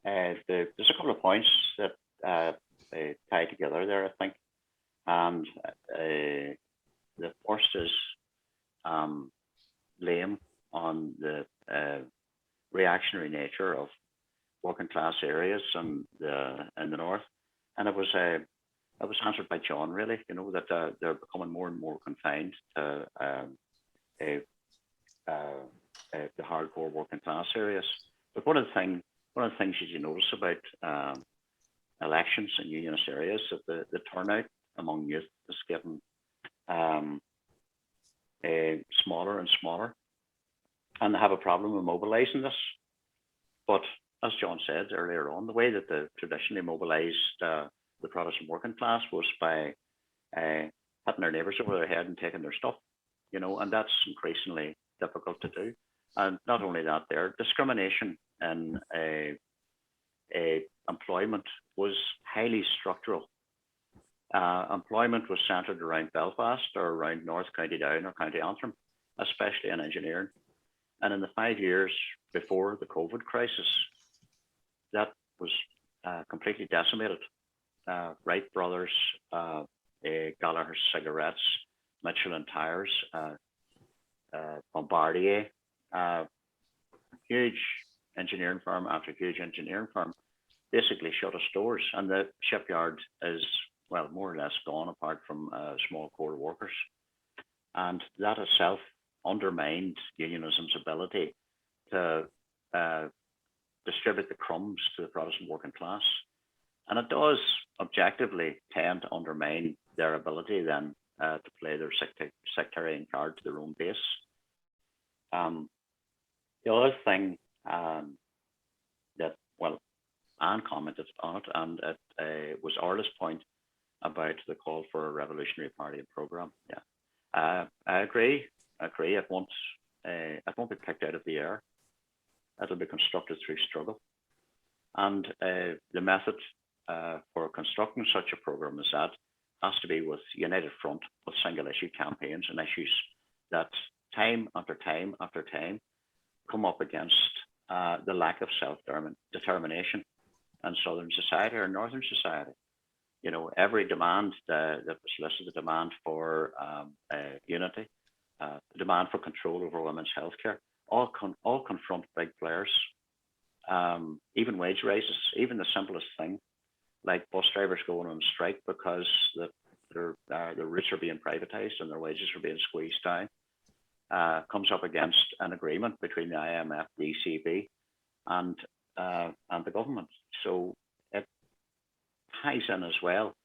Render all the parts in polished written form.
there's a couple of points that tie together there, I think. And the first is blame on the reactionary nature of working class areas and in the north, and it was answered by John, really. That they're becoming more and more confined to a, the hardcore working class areas. But one of the things you notice about elections in unionist areas is that the turnout among youth is getting smaller and smaller, and they have a problem with mobilising this. But as John said earlier on, the way that they traditionally mobilised the Protestant working class was by hitting their neighbours over their head and taking their stuff, and that's increasingly difficult to do. And not only that, their discrimination in employment was highly structural. Employment was centred around Belfast or around North County Down or County Antrim, especially in engineering. And in the 5 years before the COVID crisis, that was completely decimated. Wright Brothers, Gallagher Cigarettes, Michelin Tires, Bombardier, huge engineering firm after huge engineering firm, basically shut its doors, and the shipyard is, well, more or less gone, apart from small core workers. And that itself undermined unionism's ability to distribute the crumbs to the Protestant working class. And it does objectively tend to undermine their ability then to play their sectarian card to their own base. The other thing that, well, Anne commented on it, and it was Orla's point about the call for a revolutionary party and programme. Yeah, I agree. It won't be picked out of the air. It'll be constructed through struggle. And the method for constructing such a programme as that has to be with united front, with single issue campaigns and issues that time after time after time come up against the lack of self-determination in Southern society or Northern society. Every demand that was listed, the demand for unity, the demand for control over women's healthcare, all confront big players. Even wage raises, even the simplest thing, like bus drivers going on strike because their routes are being privatised and their wages are being squeezed down, comes up against an agreement between the IMF, the ECB, and the government. So it ties in as well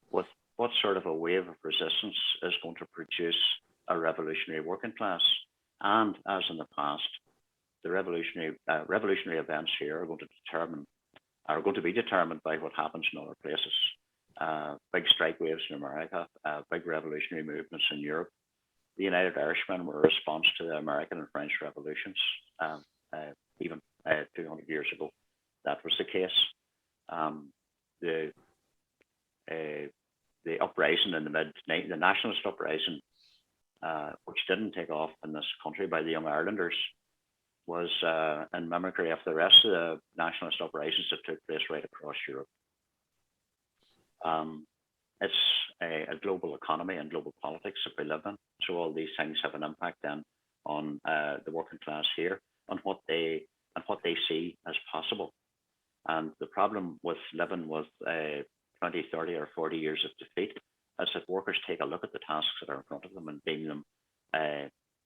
with what sort of a wave of resistance is going to produce a revolutionary working class. And as in the past, the revolutionary events here are going to be determined by what happens in other places. Big strike waves in America, big revolutionary movements in Europe. The United Irishmen were a response to the American and French revolutions. Even 200 years ago, that was the case. The uprising in the nationalist uprising, which didn't take off in this country by the Young Irelanders, was in mimicry of the rest of the nationalist uprisings that took place right across Europe. It's a global economy and global politics that we live in, so all these things have an impact then on the working class here, on what they see as possible. And the problem with living with 20, 30 or 40 years of defeat is that workers take a look at the tasks that are in front of them and deem them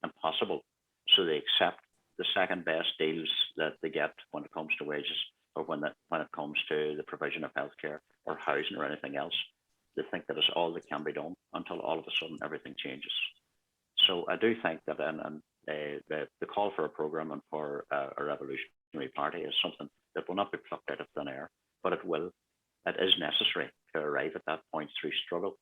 impossible. So they accept the second best deals that they get when it comes to wages, or when it comes to the provision of healthcare or housing or anything else. They think that is all that can be done until all of a sudden everything changes. So I do think that the call for a programme and for a revolutionary party is something that will not be plucked out of thin air, but it is necessary to arrive at that point through struggle.